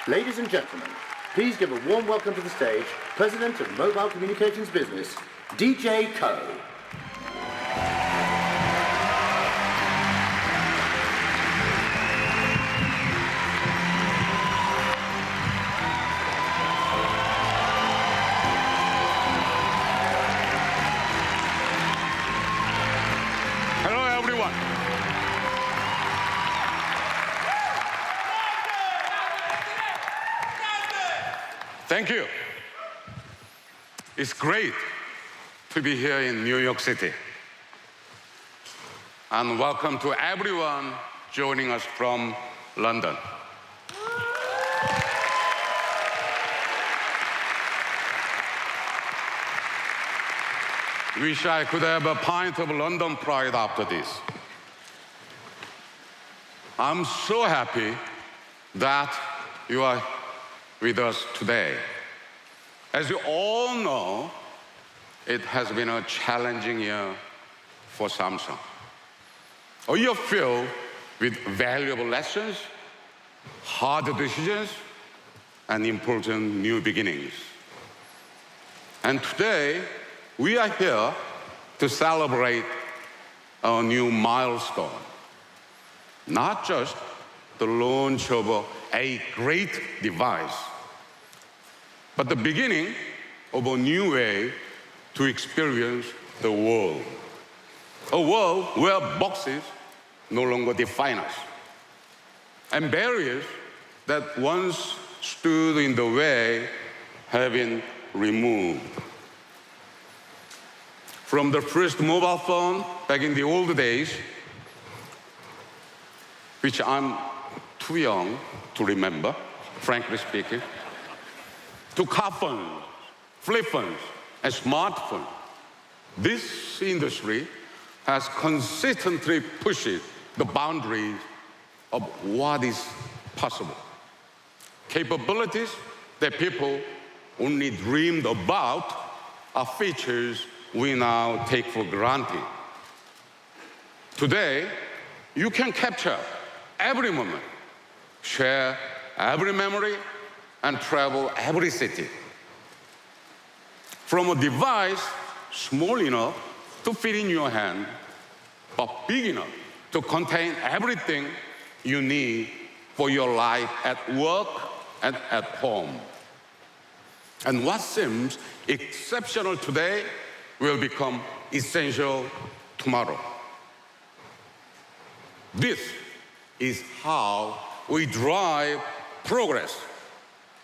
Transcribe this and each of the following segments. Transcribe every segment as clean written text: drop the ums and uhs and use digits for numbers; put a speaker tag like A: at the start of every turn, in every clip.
A: Ladies and gentlemen, please give a warm welcome to the stage, President of Mobile Communications Business, DJ Co.
B: Hello, everyone. Thank you. It's great to be here in New York City. And welcome to everyone joining us from London. Wish I could have a pint of London pride after this. I'm so happy that you are with us today. As you all know, it has been a challenging year for Samsung. A year filled with valuable lessons, hard decisions, and important new beginnings. And today, we are here to celebrate a new milestone. Not just the launch of a great device, but the beginning of a new way to experience the world. A world where boxes no longer define us, and barriers that once stood in the way have been removed. From the first mobile phone back in the old days, which I'm too young to remember, frankly speaking, to car phones, flip phones, and smartphones, this industry has consistently pushed the boundaries of what is possible. Capabilities that people only dreamed about are features we now take for granted. Today, you can capture every moment, share every memory, and travel every city. From a device small enough to fit in your hand, but big enough to contain everything you need for your life at work and at home. And what seems exceptional today will become essential tomorrow. This is how we drive progress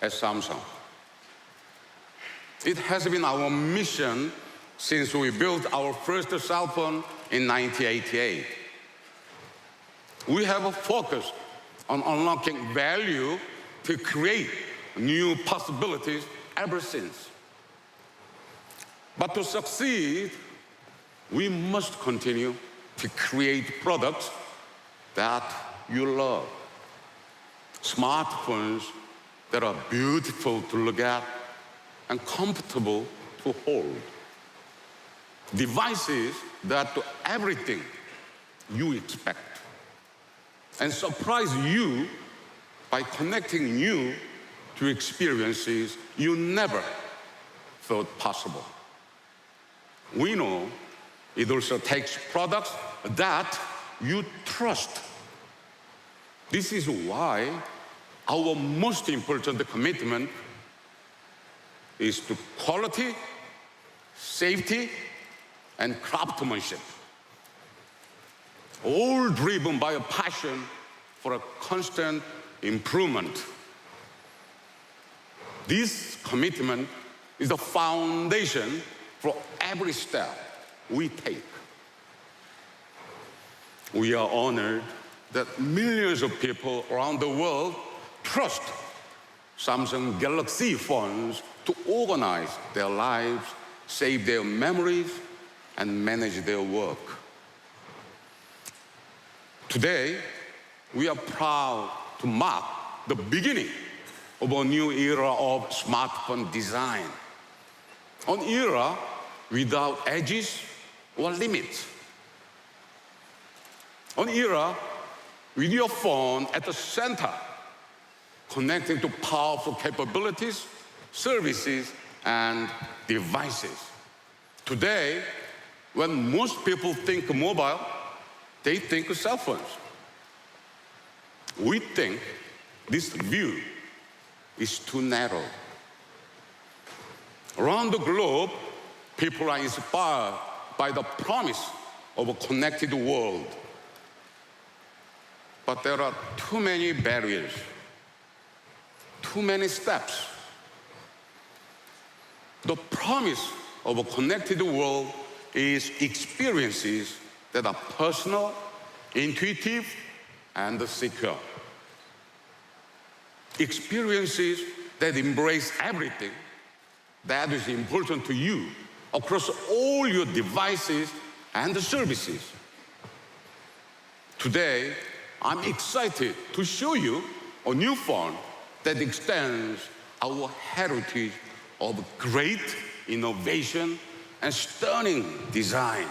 B: at Samsung. It has been our mission since we built our first cell phone in 1988. We have focused on unlocking value to create new possibilities ever since. But to succeed, we must continue to create products that you love. Smartphones that are beautiful to look at and comfortable to hold. Devices that do everything you expect and surprise you by connecting you to experiences you never thought possible. We know it also takes products that you trust. This is why our most important commitment is to quality, safety, and craftsmanship, all driven by a passion for a constant improvement. This commitment is the foundation for every step we take. We are honored that millions of people around the world trust Samsung Galaxy phones to organize their lives, save their memories, and manage their work. Today, we are proud to mark the beginning of a new era of smartphone design. An era without edges or limits. An era with your phone at the center, connecting to powerful capabilities, services, and devices. Today, when most people think mobile, they think cell phones. We think this view is too narrow. Around the globe, people are inspired by the promise of a connected world. But there are too many barriers, too many steps. The promise of a connected world is experiences that are personal, intuitive, and secure. Experiences that embrace everything that is important to you across all your devices and services. Today, I'm excited to show you a new phone that extends our heritage of great innovation and stunning design.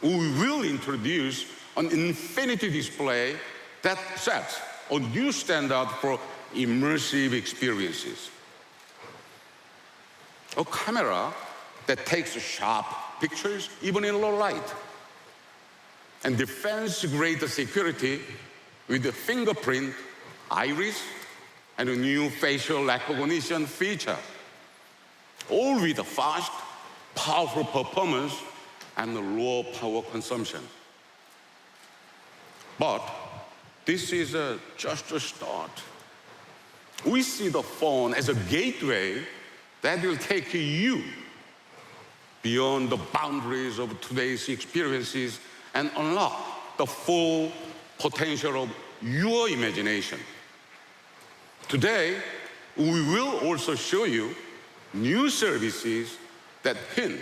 B: We will introduce an infinity display that sets a new standard for immersive experiences. A camera that takes sharp pictures even in low light, and defense-grade security with the fingerprint, iris, and a new facial recognition feature, all with a fast, powerful performance and low power consumption. But this is just a start. We see the phone as a gateway that will take you beyond the boundaries of today's experiences and unlock the full potential of your imagination. Today, we will also show you new services that hint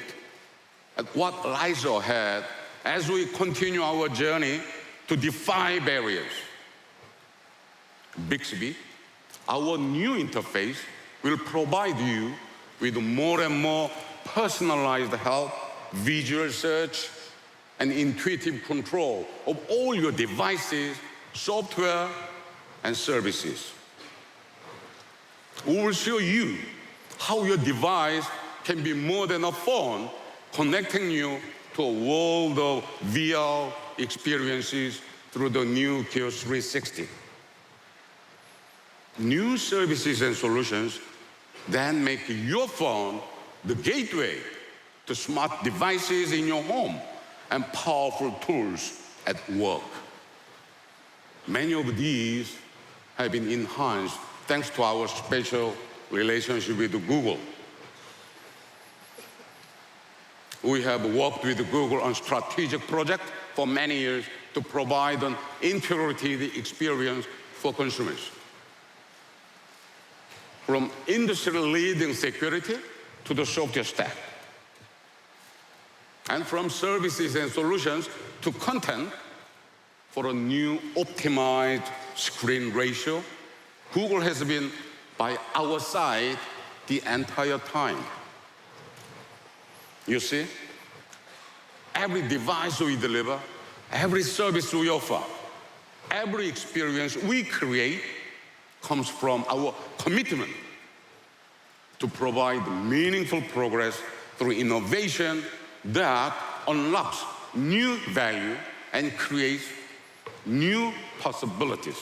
B: at what lies ahead as we continue our journey to defy barriers. Bixby, our new interface, will provide you with more and more personalized help, visual search, and intuitive control of all your devices, software, and services. We will show you how your device can be more than a phone, connecting you to a world of VR experiences through the new Kiosk 360. New services and solutions then make your phone the gateway to smart devices in your home and powerful tools at work. Many of these have been enhanced thanks to our special relationship with Google. We have worked with Google on strategic projects for many years to provide an integrated experience for consumers. From industry-leading security to the software stack, and from services and solutions to content for a new optimized screen ratio, Google has been by our side the entire time. You see, every device we deliver, every service we offer, every experience we create comes from our commitment to provide meaningful progress through innovation that unlocks new value and creates new possibilities.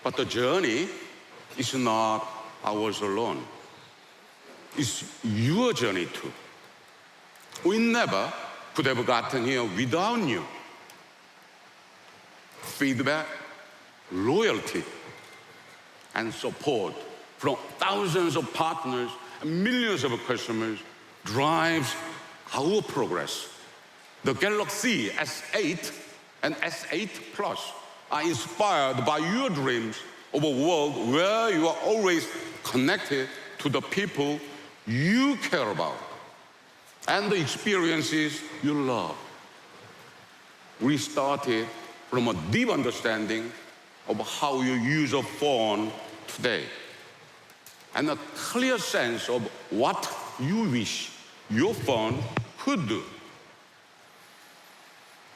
B: But the journey is not ours alone. It's your journey too. We never could have gotten here without you. Feedback, loyalty, and support from thousands of partners and millions of customers drives our progress. The Galaxy S8 and S8 Plus are inspired by your dreams of a world where you are always connected to the people you care about and the experiences you love. We started from a deep understanding of how you use a phone today and a clear sense of what you wish your phone could do.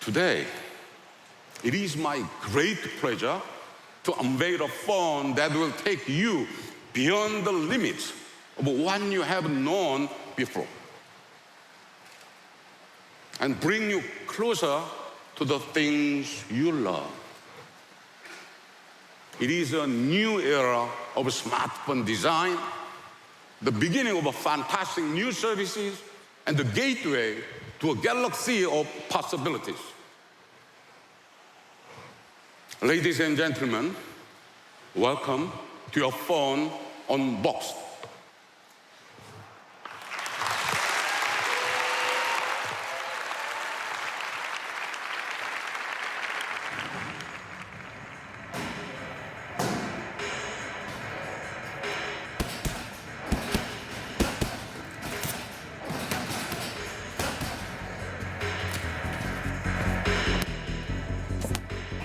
B: Today, It is my great pleasure to unveil a phone that will take you beyond the limits of what you have known before and bring you closer to the things you love. It is a new era of smartphone design, the beginning of a fantastic new services, and the gateway to a galaxy of possibilities. Ladies and gentlemen, welcome to your phone unboxed.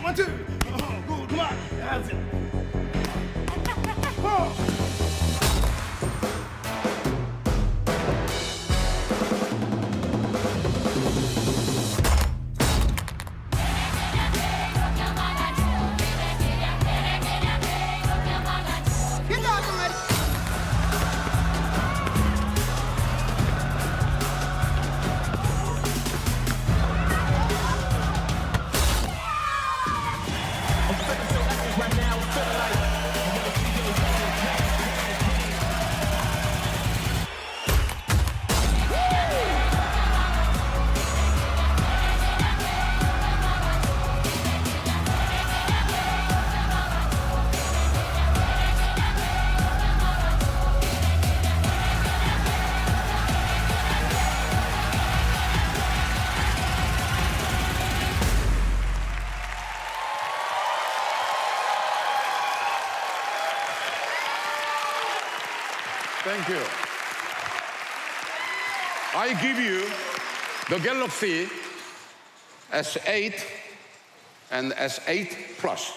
C: One, two. Oh, cool. Come on. That's it. Oh. Get down, somebody.
B: Thank you. I give you the Galaxy S8 and S8 Plus.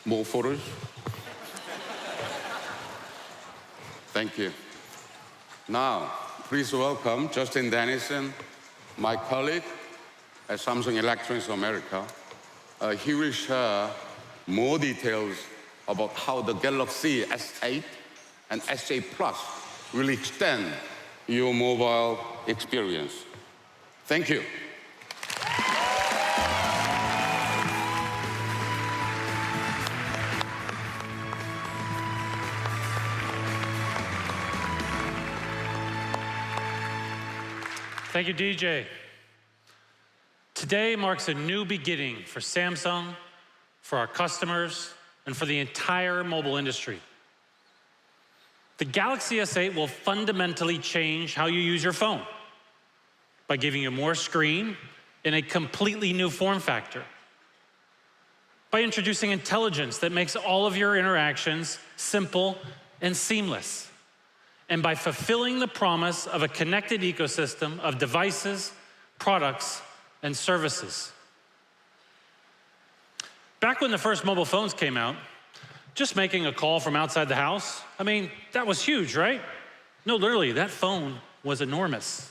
B: More photos? Thank you. Now, please welcome Justin Dennison, my colleague at Samsung Electronics America. He will share more details about how the Galaxy S8 and S8 Plus will extend your mobile experience. Thank you.
D: Thank you, DJ. Today marks a new beginning for Samsung, for our customers, and for the entire mobile industry. The Galaxy S8 will fundamentally change how you use your phone by giving you more screen in a completely new form factor, by introducing intelligence that makes all of your interactions simple and seamless, and by fulfilling the promise of a connected ecosystem of devices, products, and services. Back when the first mobile phones came out, just making a call from outside the house, I mean, that was huge, right? No, literally, that phone was enormous.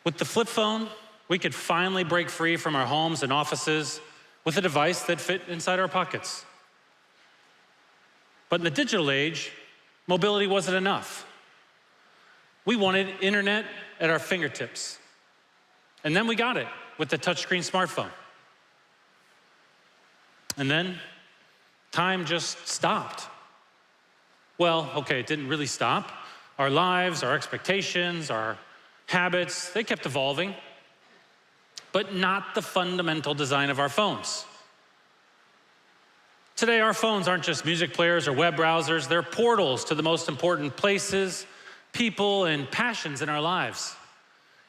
D: With the flip phone, we could finally break free from our homes and offices with a device that fit inside our pockets. But in the digital age, mobility wasn't enough. We wanted internet at our fingertips. And then we got it with the touchscreen smartphone. And then time just stopped. Well, okay, it didn't really stop. Our lives, our expectations, our habits, they kept evolving, but not the fundamental design of our phones. Today, our phones aren't just music players or web browsers, they're portals to the most important places, people, and passions in our lives.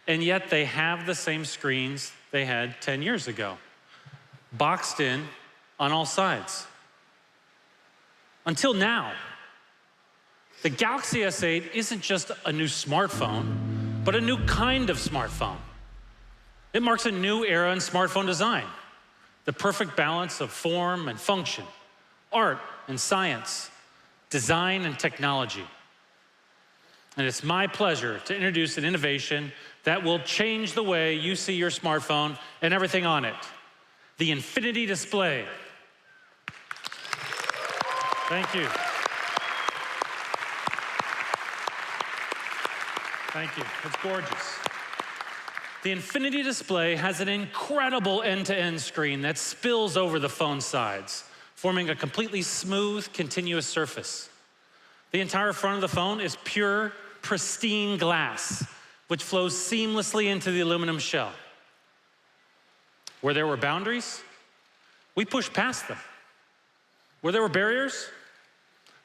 D: And yet they have the same screens they had 10 years ago, boxed in on all sides. Until now, the Galaxy S8 isn't just a new smartphone, but a new kind of smartphone. It marks a new era in smartphone design. the perfect balance of form and function, art and science, design and technology. And it's my pleasure to introduce an innovation that will change the way you see your smartphone and everything on it, the Infinity Display. Thank you. Thank you. It's gorgeous. The Infinity Display has an incredible end-to-end screen that spills over the phone sides, forming a completely smooth, continuous surface. The entire front of the phone is pure, pristine glass, which flows seamlessly into the aluminum shell. Where there were boundaries, we pushed past them. Where there were barriers,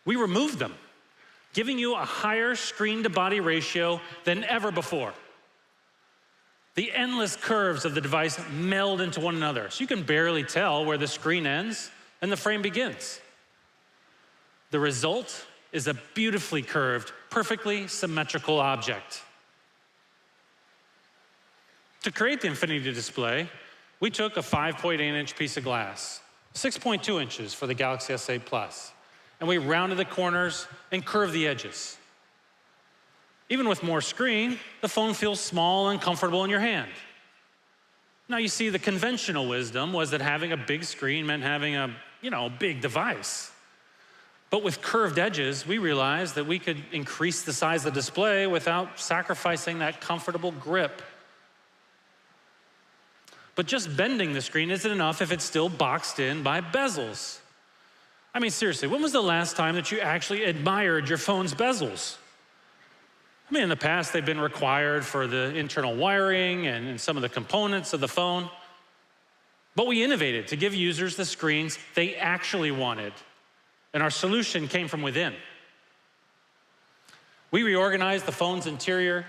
D: we removed them, giving you a higher screen-to-body ratio than ever before. The endless curves of the device meld into one another, so you can barely tell where the screen ends and the frame begins. The result is a beautifully curved, perfectly symmetrical object. To create the Infinity Display, we took a 5.8-inch piece of glass, 6.2 inches for the Galaxy S8 Plus, and we rounded the corners and curved the edges. Even with more screen, the phone feels small and comfortable in your hand. Now you see, the conventional wisdom was that having a big screen meant having a, big device. But with curved edges, we realized that we could increase the size of the display without sacrificing that comfortable grip. But just bending the screen isn't enough if it's still boxed in by bezels. I mean, seriously, when was the last time that you actually admired your phone's bezels? I mean, in the past, they've been required for the internal wiring and some of the components of the phone. But we innovated to give users the screens they actually wanted. And our solution came from within. We reorganized the phone's interior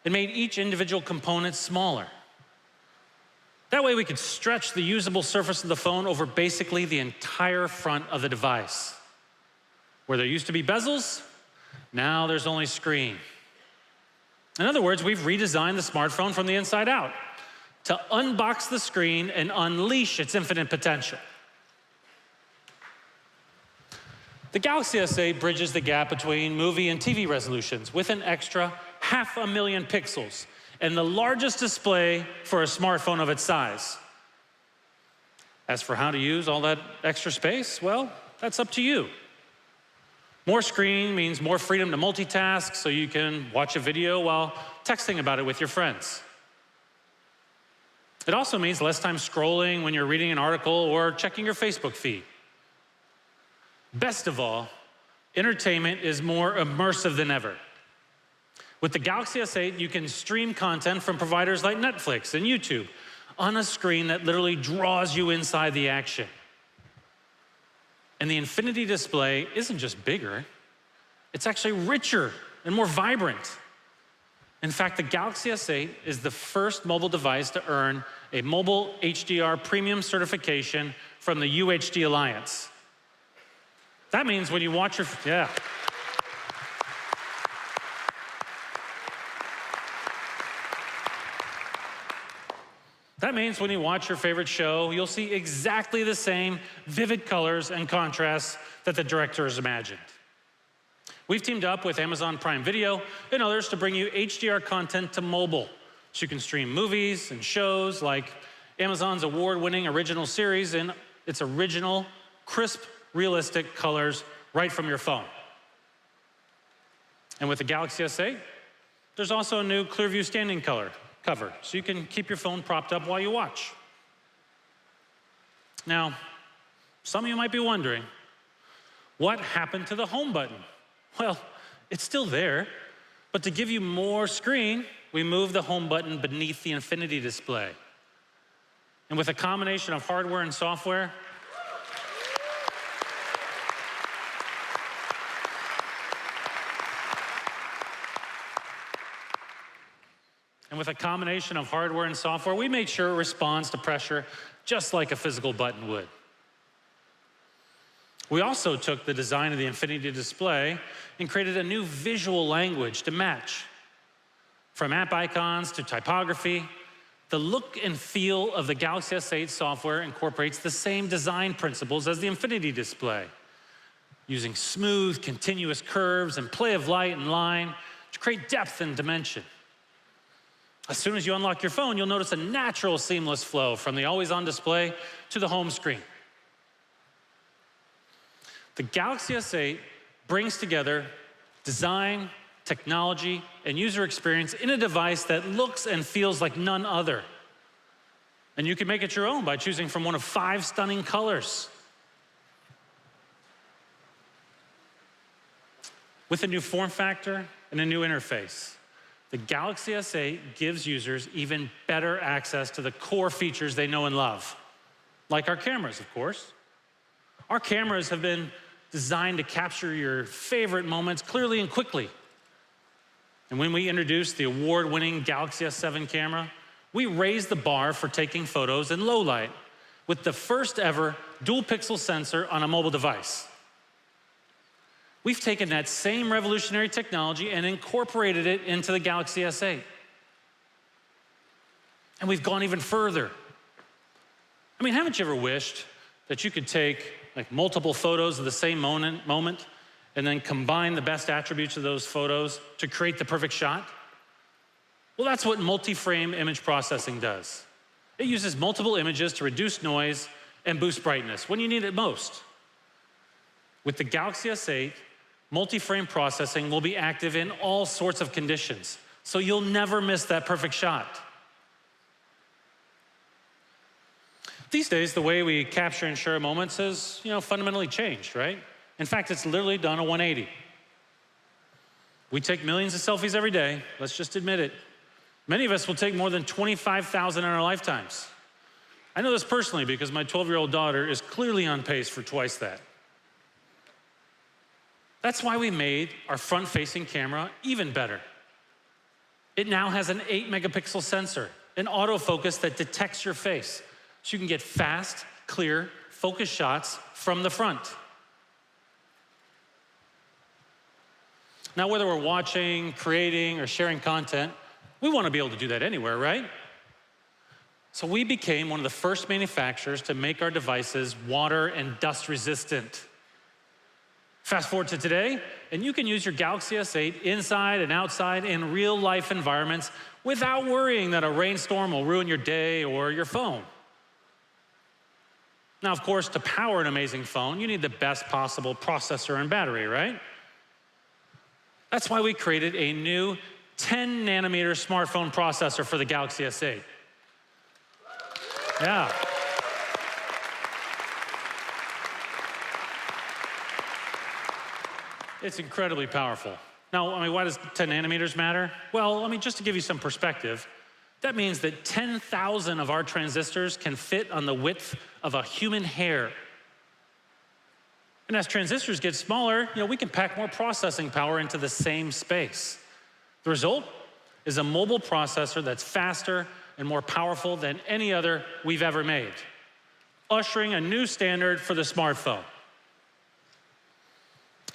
D: and made each individual component smaller. That way we could stretch the usable surface of the phone over basically the entire front of the device. Where there used to be bezels, now there's only screen. In other words, we've redesigned the smartphone from the inside out to unbox the screen and unleash its infinite potential. The Galaxy S8 bridges the gap between movie and TV resolutions with an extra 500,000 pixels and the largest display for a smartphone of its size. As for how to use all that extra space, well, that's up to you. More screen means more freedom to multitask, so you can watch a video while texting about it with your friends. It also means less time scrolling when you're reading an article or checking your Facebook feed. Best of all, entertainment is more immersive than ever. With the Galaxy S8, you can stream content from providers like Netflix and YouTube on a screen that literally draws you inside the action. And the Infinity Display isn't just bigger, it's actually richer and more vibrant. In fact, the Galaxy S8 is the first mobile device to earn a mobile HDR premium certification from the UHD Alliance. That means when you watch your, That means when you watch your favorite show, you'll see exactly the same vivid colors and contrasts that the directors imagined. We've teamed up with Amazon Prime Video and others to bring you HDR content to mobile, so you can stream movies and shows like Amazon's award-winning original series in its original, crisp, realistic colors right from your phone. And with the Galaxy S8, there's also a new Clearview standing cover, so you can keep your phone propped up while you watch. Now, some of you might be wondering, what happened to the home button? Well, it's still there, but to give you more screen, we moved the home button beneath the Infinity Display. And with a combination of hardware and software, we made sure it responds to pressure just like a physical button would. We also took the design of the Infinity Display and created a new visual language to match. From app icons to typography, The look and feel of the Galaxy S8 software incorporates the same design principles as the Infinity display, using smooth, continuous curves and play of light and line to create depth and dimension. As soon as you unlock your phone, you'll notice a natural, seamless flow from the always-on display to the home screen. The Galaxy S8 brings together design, technology, and user experience in a device that looks and feels like none other. And you can make it your own by choosing from one of 5 stunning colors. With a new form factor and a new interface, the Galaxy S8 gives users even better access to the core features they know and love, like our cameras, of course. Our cameras have been designed to capture your favorite moments clearly and quickly. And when we introduced the award-winning Galaxy S7 camera, we raised the bar for taking photos in low light with the first ever dual pixel sensor on a mobile device. We've taken that same revolutionary technology and incorporated it into the Galaxy S8. And we've gone even further. I mean, haven't you ever wished that you could take like multiple photos of the same moment and then combine the best attributes of those photos to create the perfect shot? Well, that's what multi-frame image processing does. It uses multiple images to reduce noise and boost brightness when you need it most. With the Galaxy S8, multi-frame processing will be active in all sorts of conditions, so you'll never miss that perfect shot. These days, the way we capture and share moments has, fundamentally changed, right? In fact, it's literally done a 180. We take millions of selfies every day, let's just admit it. Many of us will take more than 25,000 in our lifetimes. I know this personally because my 12-year-old daughter is clearly on pace for twice that. That's why we made our front-facing camera even better. It now has an 8-megapixel sensor, an autofocus that detects your face, so you can get fast, clear, focused shots from the front. Now, whether we're watching, creating, or sharing content, we want to be able to do that anywhere, right? So we became one of the first manufacturers to make our devices water and dust resistant. Fast forward to today, and you can use your Galaxy S8 inside and outside in real-life environments without worrying that a rainstorm will ruin your day or your phone. Now, of course, to power an amazing phone, you need the best possible processor and battery, right? That's why we created a new 10-nanometer smartphone processor for the Galaxy S8. Yeah. It's incredibly powerful. Now, why does 10 nanometers matter? Well, just to give you some perspective, that means that 10,000 of our transistors can fit on the width of a human hair. And as transistors get smaller, we can pack more processing power into the same space. The result is a mobile processor that's faster and more powerful than any other we've ever made, ushering a new standard for the smartphone.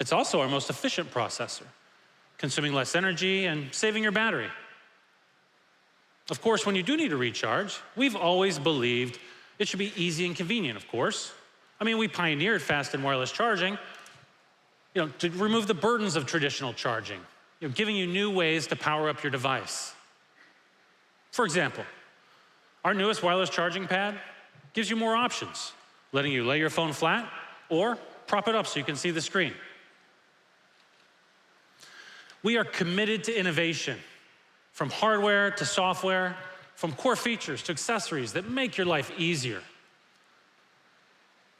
D: It's also our most efficient processor, consuming less energy and saving your battery. Of course, when you do need to recharge, we've always believed it should be easy and convenient, of course. We pioneered fast and wireless charging, to remove the burdens of traditional charging, giving you new ways to power up your device. For example, our newest wireless charging pad gives you more options, letting you lay your phone flat or prop it up so you can see the screen. We are committed to innovation, from hardware to software, from core features to accessories that make your life easier.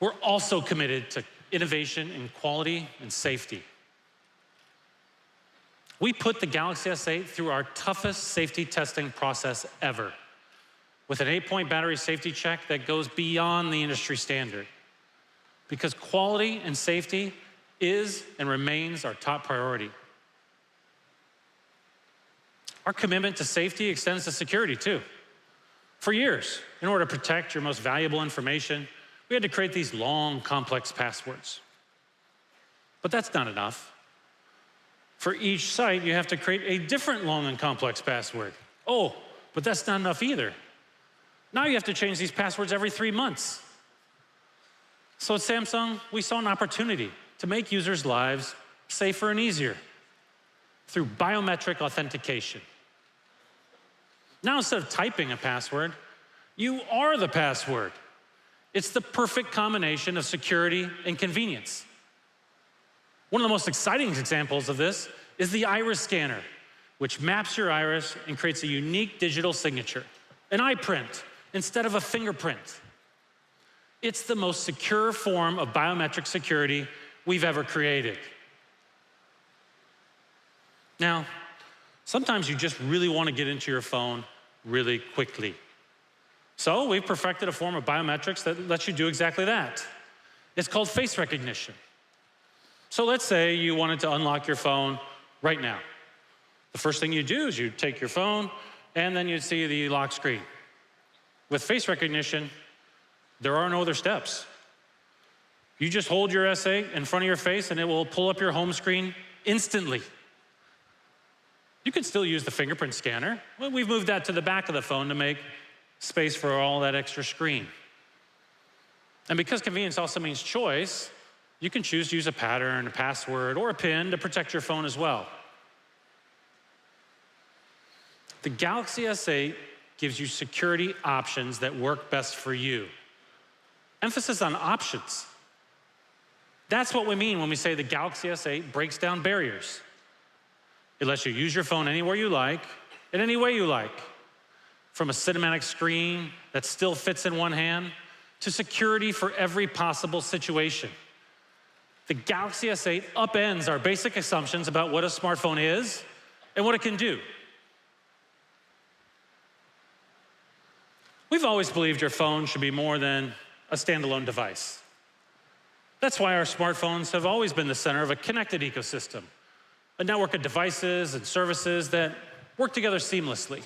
D: We're also committed to innovation in quality and safety. We put the Galaxy S8 through our toughest safety testing process ever, with an 8-point battery safety check that goes beyond the industry standard, because quality and safety is and remains our top priority. Our commitment to safety extends to security too. For years, in order to protect your most valuable information, we had to create these long, complex passwords. But that's not enough. For each site, you have to create a different long and complex password. Oh, but that's not enough either. Now you have to change these passwords every 3 months. So at Samsung, we saw an opportunity to make users' lives safer and easier through biometric authentication. Now instead of typing a password, you are the password. It's the perfect combination of security and convenience. One of the most exciting examples of this is the iris scanner, which maps your iris and creates a unique digital signature, an iPrint instead of a fingerprint. It's the most secure form of biometric security we've ever created. Now, sometimes you just really want to get into your phone really quickly. So we've perfected a form of biometrics that lets you do exactly that. It's called face recognition. So let's say you wanted to unlock your phone right now. The first thing you do is you take your phone and then you see the lock screen. With face recognition, there are no other steps. You just hold your SA in front of your face and it will pull up your home screen instantly. You can still use the fingerprint scanner. Well, we've moved that to the back of the phone to make space for all that extra screen. And because convenience also means choice, you can choose to use a pattern, a password, or a PIN to protect your phone as well. The Galaxy S8 gives you security options that work best for you. Emphasis on options. That's what we mean when we say the Galaxy S8 breaks down barriers. It lets you use your phone anywhere you like, in any way you like. From a cinematic screen that still fits in one hand, to security for every possible situation. The Galaxy S8 upends our basic assumptions about what a smartphone is and what it can do. We've always believed your phone should be more than a standalone device. That's why our smartphones have always been the center of a connected ecosystem, a network of devices and services that work together seamlessly.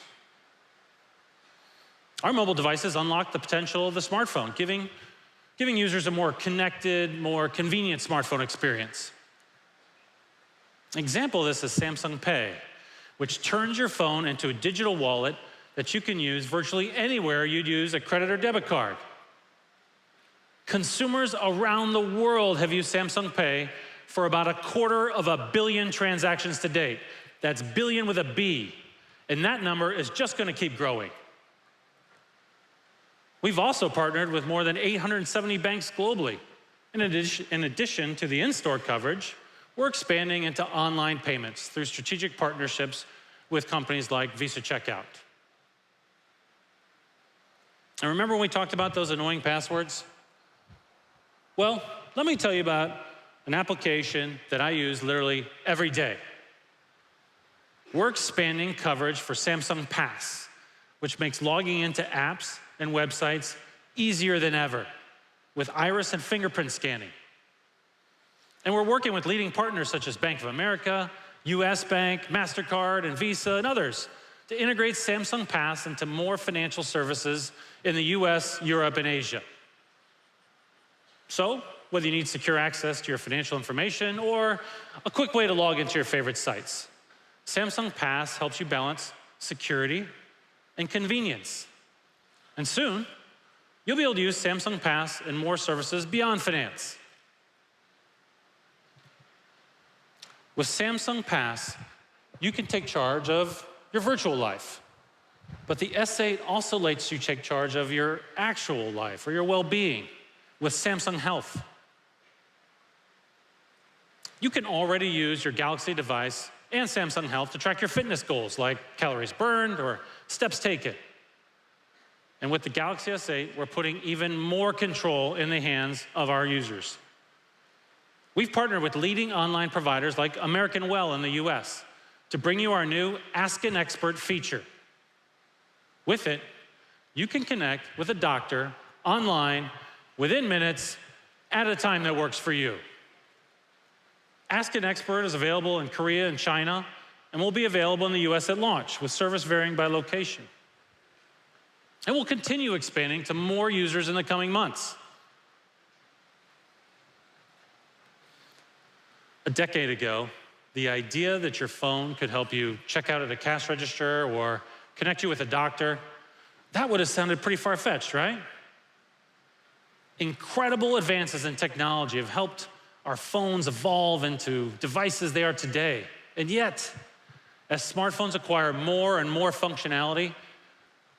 D: Our mobile devices unlock the potential of the smartphone, giving users a more connected, more convenient smartphone experience. An example of this is Samsung Pay, which turns your phone into a digital wallet that you can use virtually anywhere you'd use a credit or debit card. Consumers around the world have used Samsung Pay for about 250 million transactions to date. That's billion with a B. And that number is just going to keep growing. We've also partnered with more than 870 banks globally. In addition to the in-store coverage, we're expanding into online payments through strategic partnerships with companies like Visa Checkout. And remember when we talked about those annoying passwords? Well, let me tell you about an application that I use literally every day. We're expanding coverage for Samsung Pass, which makes logging into apps and websites easier than ever with iris and fingerprint scanning. And we're working with leading partners such as Bank of America, US Bank, MasterCard, and Visa, and others to integrate Samsung Pass into more financial services in the US, Europe, and Asia. So, whether you need secure access to your financial information or a quick way to log into your favorite sites, Samsung Pass helps you balance security and convenience. And soon, you'll be able to use Samsung Pass in more services beyond finance. With Samsung Pass, you can take charge of your virtual life. But the S8 also lets you take charge of your actual life or your well-being with Samsung Health. You can already use your Galaxy device and Samsung Health to track your fitness goals like calories burned or steps taken. And with the Galaxy S8, we're putting even more control in the hands of our users. We've partnered with leading online providers like American Well in the US to bring you our new Ask an Expert feature. With it, you can connect with a doctor online within minutes at a time that works for you. Ask an Expert is available in Korea and China and will be available in the US at launch with service varying by location. And we'll continue expanding to more users in the coming months. A decade ago, the idea that your phone could help you check out at a cash register or connect you with a doctor, That would have sounded pretty far-fetched, right? Incredible advances in technology have helped our phones evolve into devices they are today. And yet, as smartphones acquire more and more functionality,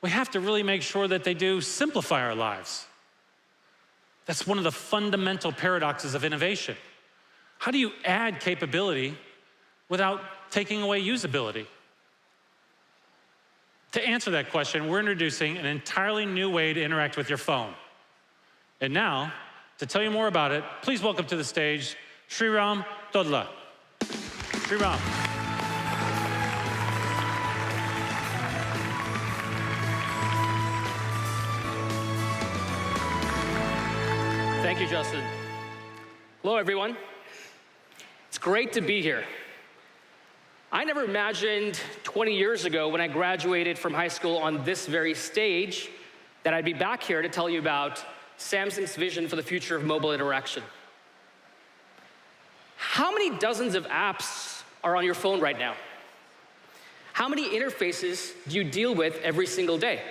D: we have to really make sure that they do simplify our lives. That's one of the fundamental paradoxes of innovation. How do you add capability without taking away usability? To answer that question, we're introducing an entirely new way to interact with your phone. And now, to tell you more about it, please welcome to the stage Sriram Dodla. Sriram.
E: Thank you, Justin. Hello, everyone. It's great to be here. I never imagined 20 years ago when I graduated from high school on this very stage that I'd be back here to tell you about Samsung's vision for the future of mobile interaction. How many dozens of apps are on your phone right now? How many interfaces do you deal with every single day?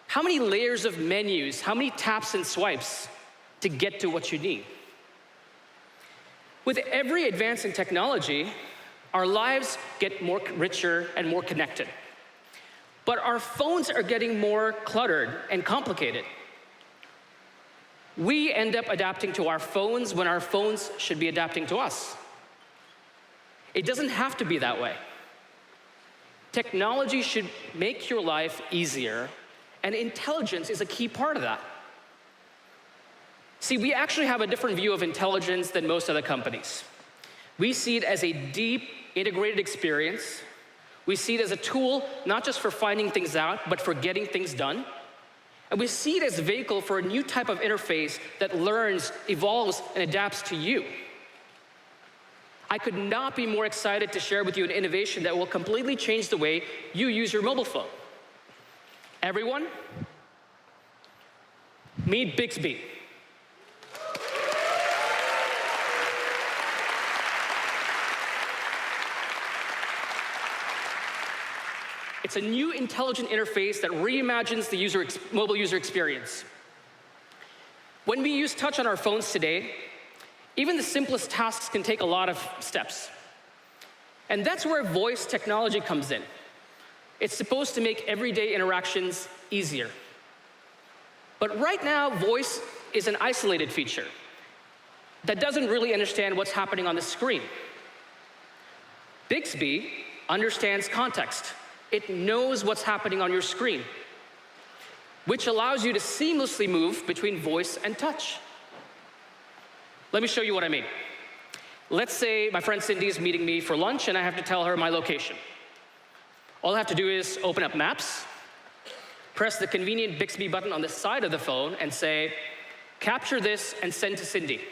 E: How many layers of menus, how many taps and swipes to get to what you need? With every advance in technology, our lives get more richer and more connected. But our phones are getting more cluttered and complicated. We end up adapting to our phones when our phones should be adapting to us. It doesn't have to be that way. Technology should make your life easier, and intelligence is a key part of that. See, we actually have a different view of intelligence than most other companies. We see it as a deep, integrated experience. We see it as a tool, not just for finding things out, but for getting things done. And we see it as a vehicle for a new type of interface that learns, evolves, and adapts to you. I could not be more excited to share with you an innovation that will completely change the way you use your mobile phone. Everyone, meet Bixby. It's a new intelligent interface that reimagines the mobile user experience. When we use touch on our phones today, even the simplest tasks can take a lot of steps. And that's where voice technology comes in. It's supposed to make everyday interactions easier. But right now, voice is an isolated feature that doesn't really understand what's happening on the screen. Bixby understands context. It knows what's happening on your screen, which allows you to seamlessly move between voice and touch. Let me show you what I mean. Let's say my friend Cindy is meeting me for lunch and I have to tell her my location. All I have to do is open up Maps, press the convenient Bixby button on the side of the phone and say, capture this and send to Cindy.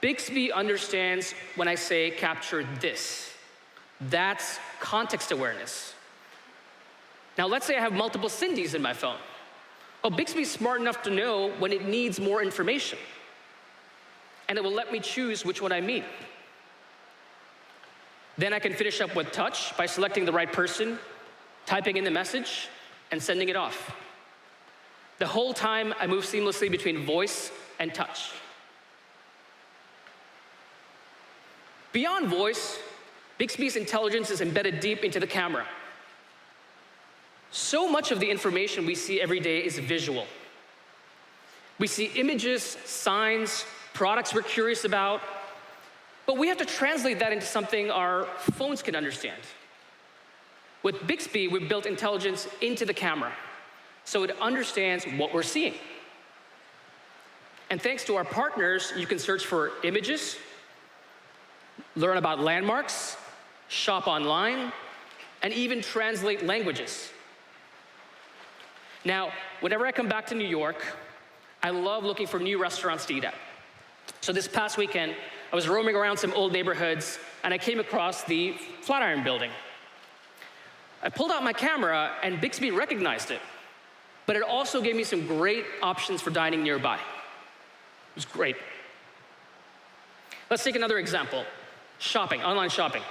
E: Bixby understands when I say capture this. That's context awareness. Now let's say I have multiple Cindys in my phone. Oh, Bixby's smart enough to know when it needs more information. And it will let me choose which one I meet. Then I can finish up with touch by selecting the right person, typing in the message, and sending it off. The whole time I move seamlessly between voice and touch. Beyond voice, Bixby's intelligence is embedded deep into the camera. So much of the information we see every day is visual. We see images, signs, products we're curious about, but we have to translate that into something our phones can understand. With Bixby, we've built intelligence into the camera, so it understands what we're seeing. And thanks to our partners, you can search for images, learn about landmarks, shop online, and even translate languages. Now, whenever I come back to New York, I love looking for new restaurants to eat at. So this past weekend, I was roaming around some old neighborhoods, and I came across the Flatiron Building. I pulled out my camera, and Bixby recognized it, but it also gave me some great options for dining nearby. It was great. Let's take another example, shopping, online shopping.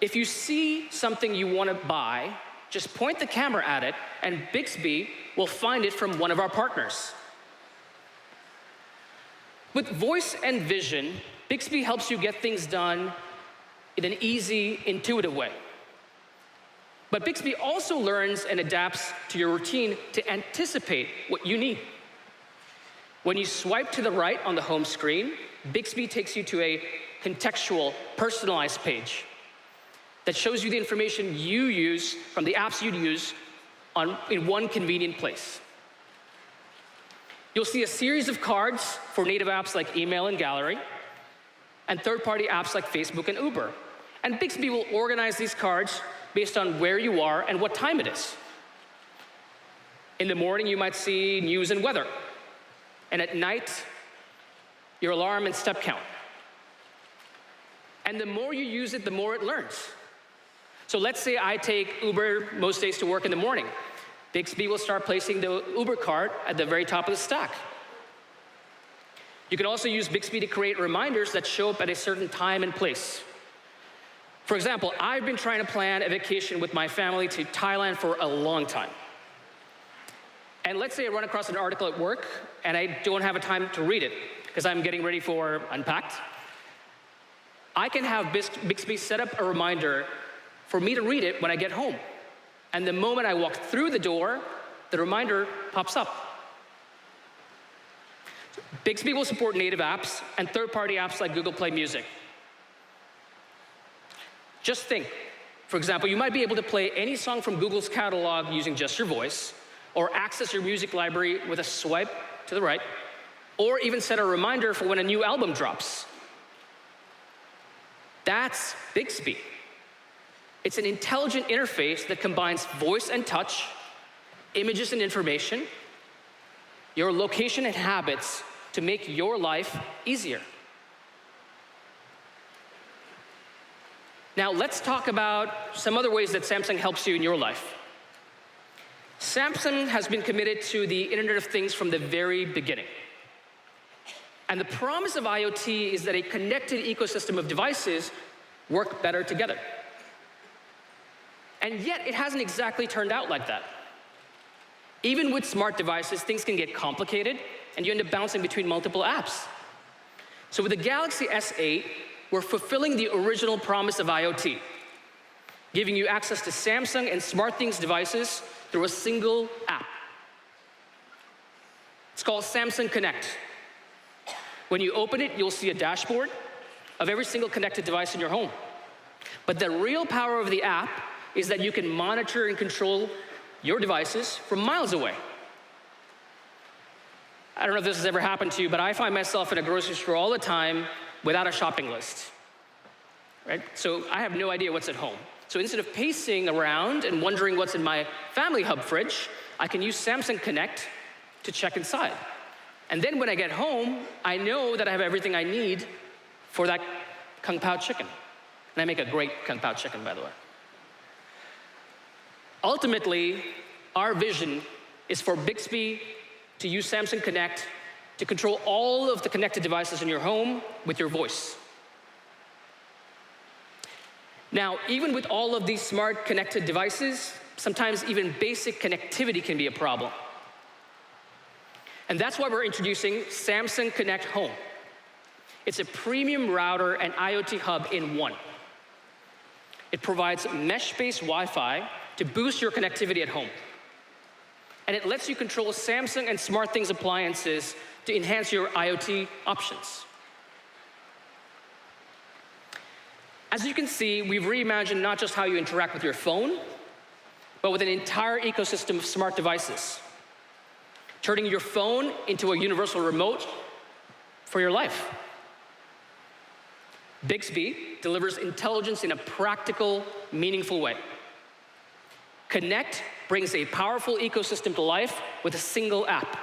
E: If you see something you want to buy, just point the camera at it, and Bixby will find it from one of our partners. With voice and vision, Bixby helps you get things done in an easy, intuitive way. But Bixby also learns and adapts to your routine to anticipate what you need. When you swipe to the right on the home screen, Bixby takes you to a contextual, personalized page that shows you the information you use from the apps you'd use in one convenient place. You'll see a series of cards for native apps like email and gallery, and third-party apps like Facebook and Uber. And Bixby will organize these cards based on where you are and what time it is. In the morning, you might see news and weather. And at night, your alarm and step count. And the more you use it, the more it learns. So let's say I take Uber most days to work in the morning. Bixby will start placing the Uber cart at the very top of the stack. You can also use Bixby to create reminders that show up at a certain time and place. For example, I've been trying to plan a vacation with my family to Thailand for a long time. And let's say I run across an article at work and I don't have a time to read it because I'm getting ready for Unpacked. I can have Bixby set up a reminder for me to read it when I get home. And the moment I walk through the door, the reminder pops up. Bixby will support native apps and third-party apps like Google Play Music. Just think, for example, you might be able to play any song from Google's catalog using just your voice, or access your music library with a swipe to the right, or even set a reminder for when a new album drops. That's Bixby. It's an intelligent interface that combines voice and touch, images and information, your location and habits to make your life easier. Now let's talk about some other ways that Samsung helps you in your life. Samsung has been committed to the Internet of Things from the very beginning. And the promise of IoT is that a connected ecosystem of devices work better together. And yet, it hasn't exactly turned out like that. Even with smart devices, things can get complicated, and you end up bouncing between multiple apps. So with the Galaxy S8, we're fulfilling the original promise of IoT, giving you access to Samsung and SmartThings devices through a single app. It's called Samsung Connect. When you open it, you'll see a dashboard of every single connected device in your home. But the real power of the app is that you can monitor and control your devices from miles away. I don't know if this has ever happened to you, but I find myself in a grocery store all the time without a shopping list, right? So I have no idea what's at home. So instead of pacing around and wondering what's in my Family Hub fridge, I can use Samsung Connect to check inside. And then when I get home, I know that I have everything I need for that Kung Pao chicken. And I make a great Kung Pao chicken, by the way. Ultimately, our vision is for Bixby to use Samsung Connect to control all of the connected devices in your home with your voice. Now, even with all of these smart connected devices, sometimes even basic connectivity can be a problem. And that's why we're introducing Samsung Connect Home. It's a premium router and IoT hub in one. It provides mesh-based Wi-Fi to boost your connectivity at home. And it lets you control Samsung and SmartThings appliances to enhance your IoT options. As you can see, we've reimagined not just how you interact with your phone, but with an entire ecosystem of smart devices, turning your phone into a universal remote for your life. Bixby delivers intelligence in a practical, meaningful way. Connect brings a powerful ecosystem to life with a single app.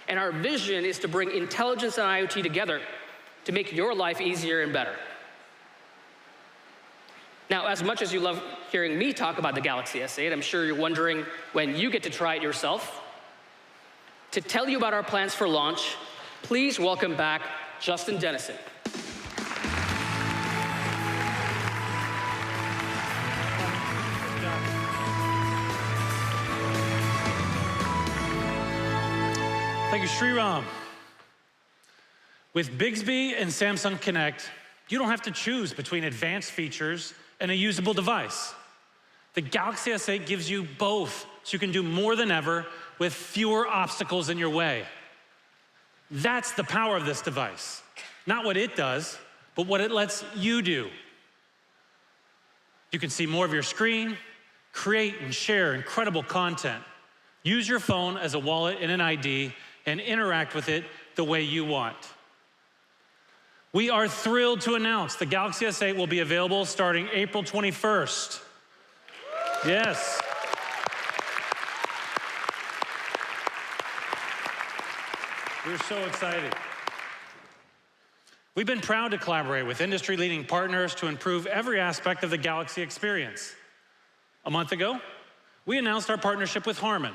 E: And our vision is to bring intelligence and IoT together to make your life easier and better. Now, as much as you love hearing me talk about the Galaxy S8, I'm sure you're wondering when you get to try it yourself. To tell you about our plans for launch, please welcome back Justin Dennison.
D: Thank you, Sriram. With Bixby and Samsung Connect, you don't have to choose between advanced features and a usable device. The Galaxy S8 gives you both, so you can do more than ever with fewer obstacles in your way. That's the power of this device. Not what it does, but what it lets you do. You can see more of your screen, create and share incredible content, use your phone as a wallet and an ID, and interact with it the way you want. We are thrilled to announce the Galaxy S8 will be available starting April 21st. Yes. We're so excited. We've been proud to collaborate with industry-leading partners to improve every aspect of the Galaxy experience. A month ago, we announced our partnership with Harman.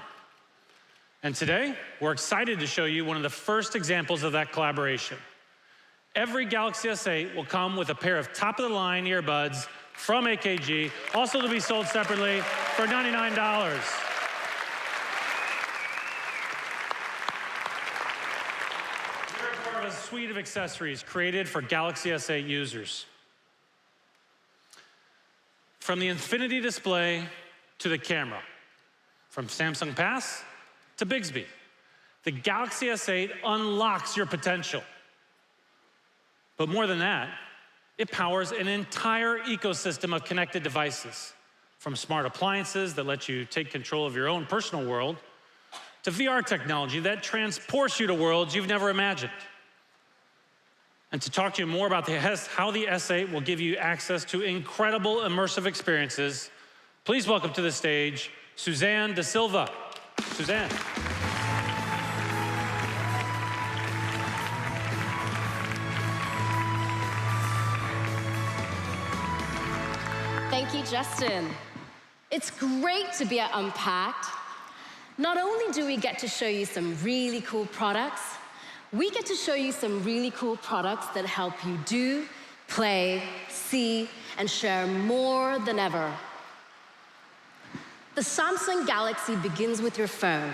D: And today, we're excited to show you one of the first examples of that collaboration. Every Galaxy S8 will come with a pair of top-of-the-line earbuds from AKG, also to be sold separately for $99. They're part of a suite of accessories created for Galaxy S8 users. From the infinity display to the camera, from Samsung Pass to Bixby, the Galaxy S8 unlocks your potential. But more than that, it powers an entire ecosystem of connected devices, from smart appliances that let you take control of your own personal world, to VR technology that transports you to worlds you've never imagined. And to talk to you more about how the S8 will give you access to incredible immersive experiences, please welcome to the stage Suzanne Da Silva. Suzanne.
F: Thank you, Justin. It's great to be at Unpacked. Not only do we get to show you some really cool products, we get to show you some really cool products that help you do, play, see, and share more than ever. The Samsung Galaxy begins with your phone,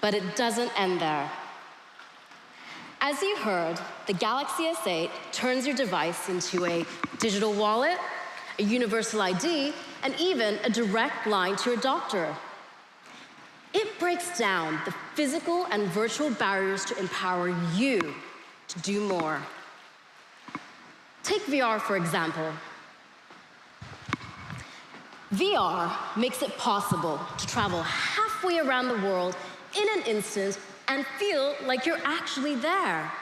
F: but it doesn't end there. As you heard, the Galaxy S8 turns your device into a digital wallet, a universal ID, and even a direct line to your doctor. It breaks down the physical and virtual barriers to empower you to do more. Take VR, for example. VR makes it possible to travel halfway around the world in an instant and feel like you're actually there.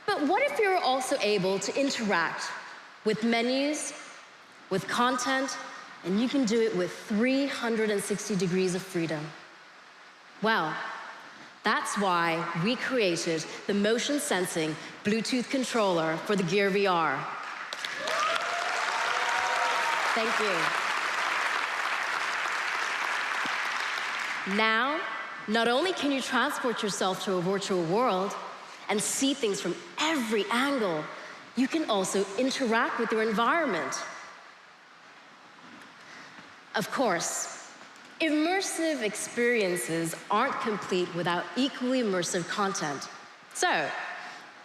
F: But what if you're also able to interact with menus, with content, and you can do it with 360 degrees of freedom? Well, that's why we created the motion sensing Bluetooth controller for the Gear VR. Thank you. Now, not only can you transport yourself to a virtual world and see things from every angle, you can also interact with your environment. Of course, immersive experiences aren't complete without equally immersive content. So,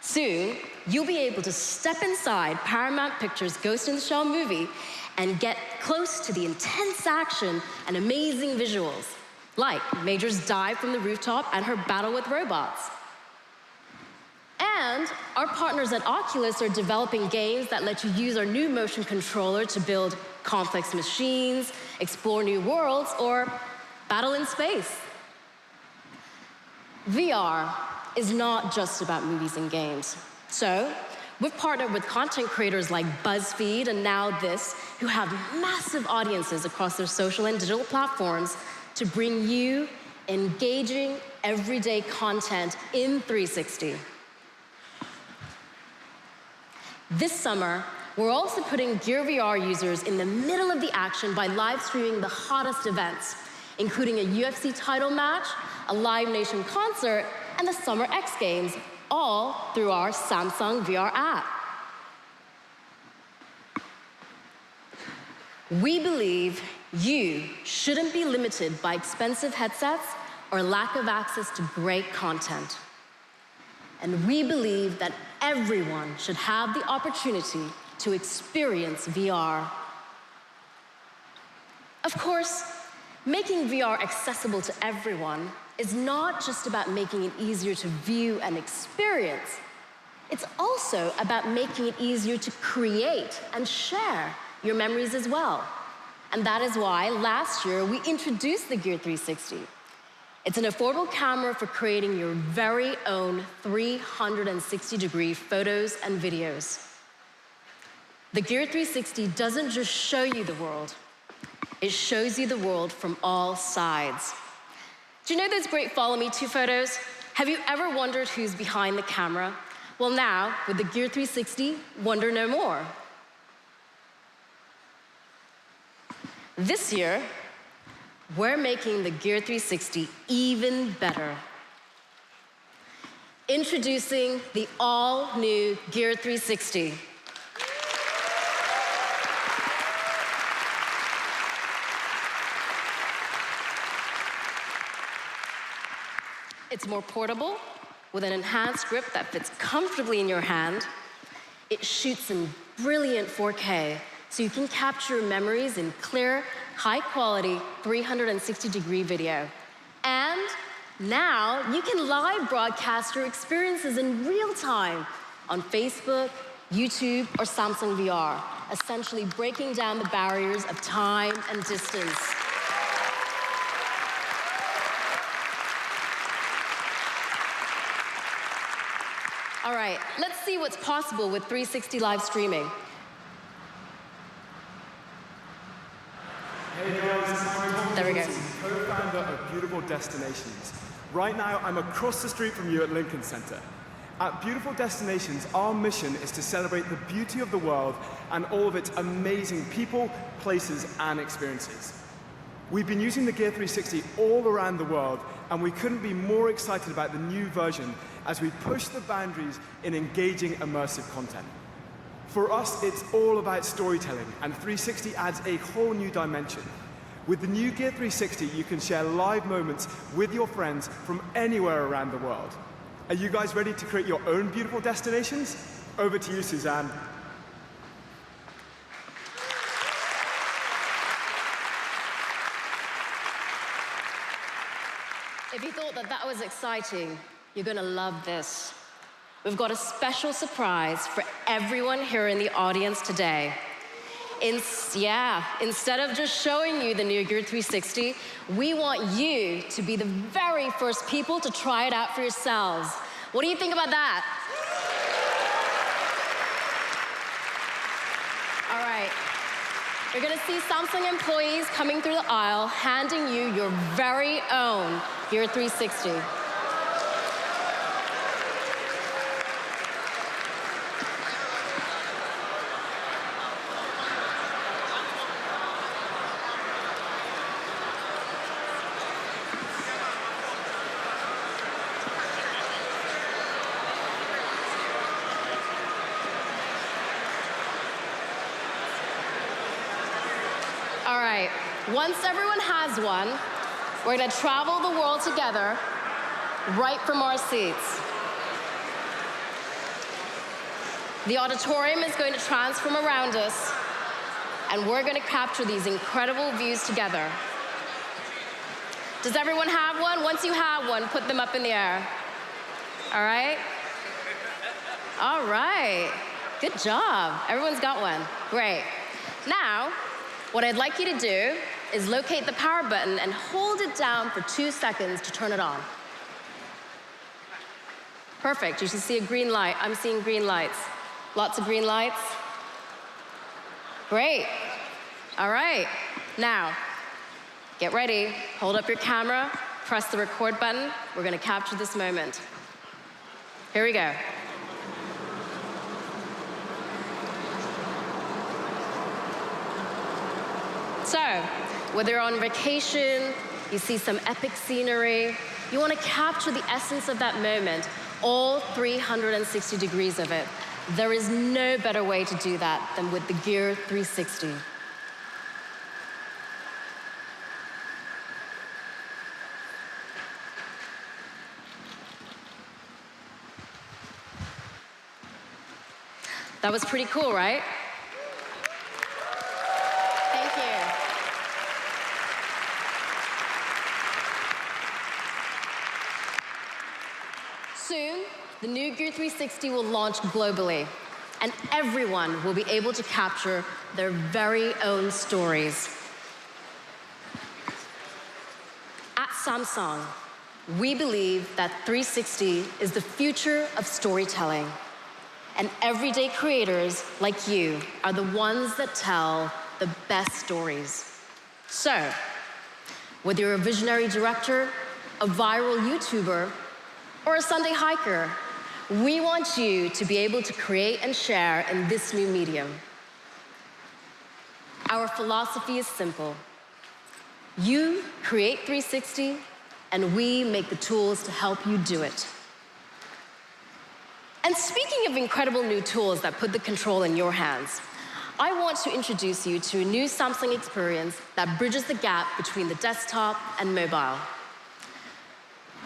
F: soon, you'll be able to step inside Paramount Pictures' Ghost in the Shell movie and get close to the intense action and amazing visuals, like Major's dive from the rooftop and her battle with robots. And our partners at Oculus are developing games that let you use our new motion controller to build complex machines, explore new worlds, or battle in space. VR is not just about movies and games. So, we've partnered with content creators like BuzzFeed and Now This, who have massive audiences across their social and digital platforms to bring you engaging, everyday content in 360. This summer, we're also putting Gear VR users in the middle of the action by live streaming the hottest events, including a UFC title match, a Live Nation concert, and the Summer X Games, all through our Samsung VR app. We believe you shouldn't be limited by expensive headsets or lack of access to great content. And we believe that everyone should have the opportunity to experience VR. Of course, making VR accessible to everyone is not just about making it easier to view and experience. It's also about making it easier to create and share your memories as well. And that is why last year we introduced the Gear 360. It's an affordable camera for creating your very own 360-degree photos and videos. The Gear 360 doesn't just show you the world, it shows you the world from all sides. Do you know those great Follow Me To photos? Have you ever wondered who's behind the camera? Well, now, with the Gear 360, wonder no more. This year, we're making the Gear 360 even better. Introducing the all-new Gear 360. It's more portable, with an enhanced grip that fits comfortably in your hand. It shoots in brilliant 4K, so you can capture memories in clear, high-quality 360-degree video. And now you can live broadcast your experiences in real time on Facebook, YouTube, or Samsung VR, essentially breaking down the barriers of time and distance. All right, let's see what's possible with 360 live streaming.
G: Hey guys,
F: There we go.
G: co-founder of Beautiful Destinations. Right now, I'm across the street from you at Lincoln Center. At Beautiful Destinations, our mission is to celebrate the beauty of the world and all of its amazing people, places, and experiences. We've been using the Gear 360 all around the world, and we couldn't be more excited about the new version as we push the boundaries in engaging immersive content. For us, it's all about storytelling, and 360 adds a whole new dimension. With the new Gear 360, you can share live moments with your friends from anywhere around the world. Are you guys ready to create your own beautiful destinations? Over to you, Suzanne.
F: If you thought that that was exciting, you're gonna love this. We've got a special surprise for everyone here in the audience today. Instead of just showing you the new Gear 360, we want you to be the very first people to try it out for yourselves. What do you think about that? All right. You're gonna see Samsung employees coming through the aisle, handing you your very own Gear 360. All right, once everyone has one, we're gonna travel the world together right from our seats. The auditorium is going to transform around us, and we're gonna capture these incredible views together. Does everyone have one? Once you have one, put them up in the air. All right? All right, good job. Everyone's got one, great. Now, what I'd like you to do is locate the power button and hold it down for 2 seconds to turn it on. Perfect, you should see a green light. I'm seeing green lights. Lots of green lights. Great, all right. Now, get ready, hold up your camera, press the record button. We're gonna capture this moment. Here we go. So, whether you're on vacation, you see some epic scenery, you want to capture the essence of that moment, all 360 degrees of it. There is no better way to do that than with the Gear 360. That was pretty cool, right? Thank you. Soon, the new Gear 360 will launch globally, and everyone will be able to capture their very own stories. At Samsung, we believe that 360 is the future of storytelling, and everyday creators like you are the ones that tell the best stories. So, whether you're a visionary director, a viral YouTuber, or a Sunday hiker, we want you to be able to create and share in this new medium. Our philosophy is simple. You create 360, and we make the tools to help you do it. And speaking of incredible new tools that put the control in your hands, I want to introduce you to a new Samsung experience that bridges the gap between the desktop and mobile.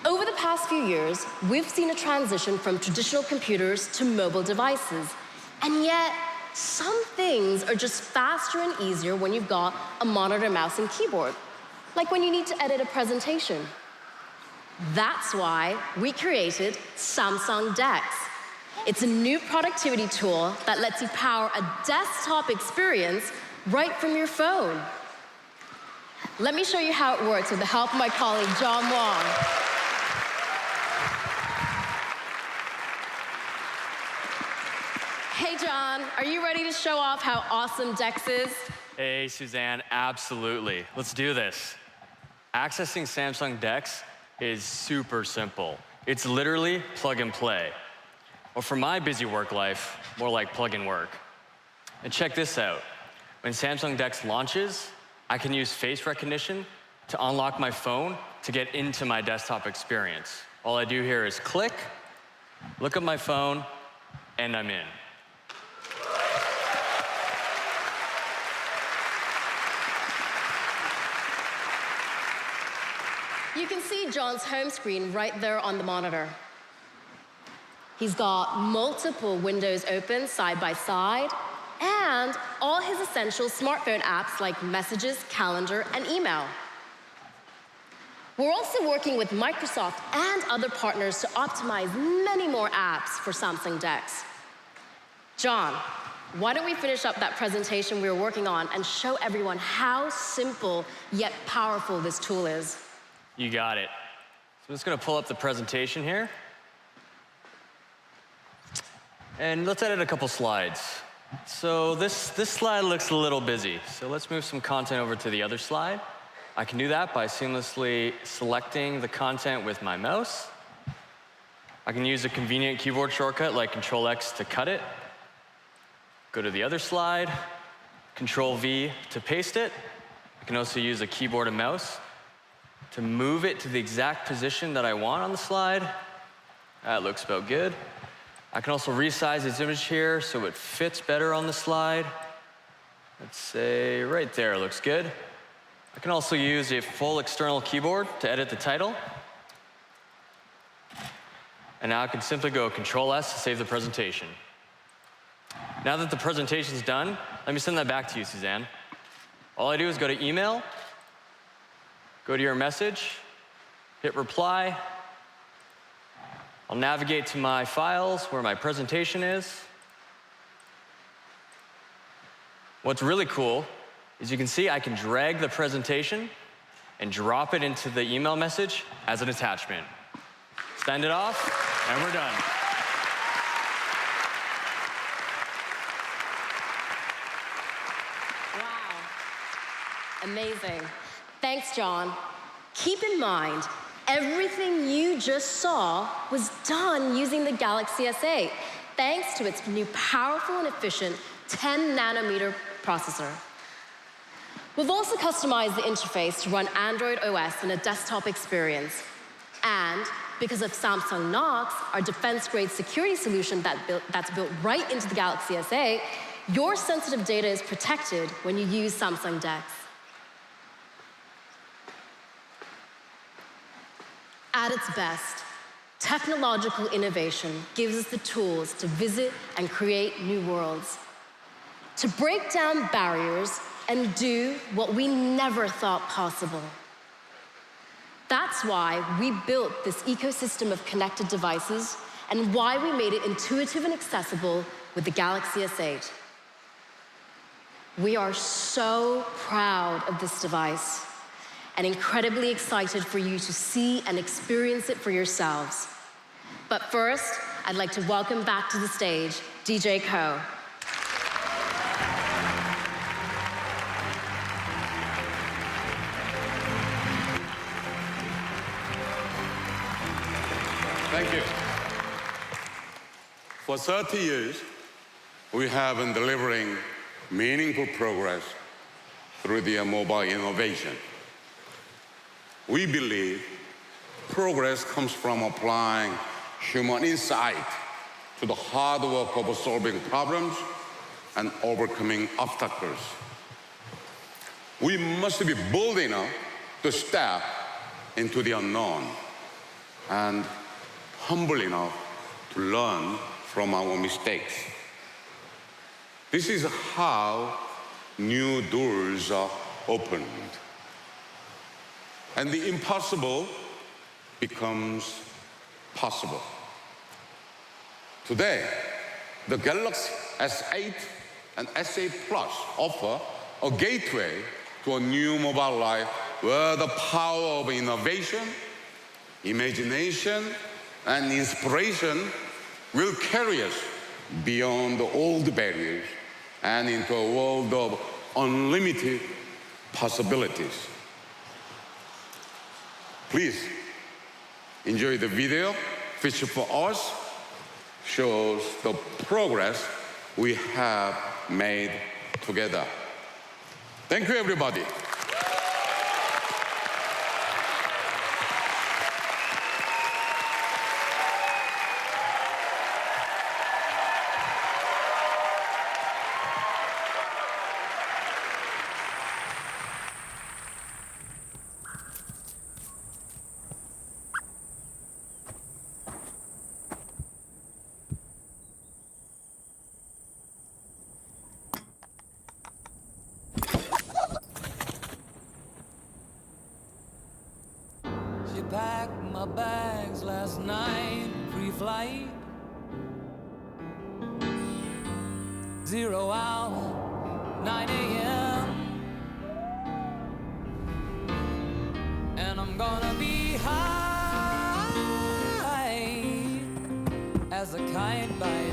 F: Over the past few years, we've seen a transition from traditional computers to mobile devices. And yet, some things are just faster and easier when you've got a monitor, mouse, and keyboard, like when you need to edit a presentation. That's why we created Samsung DeX. It's a new productivity tool that lets you power a desktop experience right from your phone. Let me show you how it works with the help of my colleague, John Wong. Hey, John, are you ready to show off how awesome DeX is?
H: Hey, Suzanne, absolutely. Let's do this. Accessing Samsung DeX is super simple. It's literally plug and play. Or for my busy work life, more like plug and work. And check this out. When Samsung DeX launches, I can use face recognition to unlock my phone to get into my desktop experience. All I do here is click, look at my phone, and I'm in.
F: You can see John's home screen right there on the monitor. He's got multiple windows open side by side, and all his essential smartphone apps like Messages, Calendar, and Email. We're also working with Microsoft and other partners to optimize many more apps for Samsung DeX. John, why don't we finish up that presentation we were working on and show everyone how simple yet powerful this tool is?
H: You got it. So I'm just gonna pull up the presentation here. And let's edit a couple slides. So this slide looks a little busy. So let's move some content over to the other slide. I can do that by seamlessly selecting the content with my mouse. I can use a convenient keyboard shortcut like Control-X to cut it. Go to the other slide, Control-V to paste it. I can also use a keyboard and mouse to move it to the exact position that I want on the slide. That looks about good. I can also resize this image here so it fits better on the slide. Let's say right there, looks good. I can also use a full external keyboard to edit the title. And now I can simply go Control-S to save the presentation. Now that the presentation's done, let me send that back to you, Suzanne. All I do is go to Email, go to your message, hit Reply. I'll navigate to my files where my presentation is. What's really cool is you can see I can drag the presentation and drop it into the email message as an attachment. Send it off, and we're done.
F: Wow. Amazing. Thanks, John. Keep in mind, everything you just saw was done using the Galaxy S8, thanks to its new powerful and efficient 10-nanometer processor. We've also customized the interface to run Android OS in a desktop experience. And because of Samsung Knox, our defense-grade security solution that's built right into the Galaxy S8, your sensitive data is protected when you use Samsung DeX. At its best, Technological innovation gives us the tools to visit and create new worlds, to break down barriers and do what we never thought possible. That's why we built this ecosystem of connected devices and why we made it intuitive and accessible with the Galaxy S8. We are so proud of this device and incredibly excited for you to see and experience it for yourselves. But first, I'd like to welcome back to the stage DJ Ko.
B: Thank you. For 30 years, we have been delivering meaningful progress through the mobile innovation. We believe progress comes from applying human insight to the hard work of solving problems and overcoming obstacles. We must be bold enough to step into the unknown and humble enough to learn from our mistakes. This is how new doors are opened, and the impossible becomes possible. Today, the Galaxy S8 and S8 Plus offer a gateway to a new mobile life where the power of innovation, imagination, and inspiration will carry us beyond the old barriers and into a world of unlimited possibilities. Please enjoy the video, which for us shows the progress we have made together. Thank you, everybody.
I: She packed my bags last night, pre-flight. 0 hour, 9 a.m. And I'm gonna be high as a kite by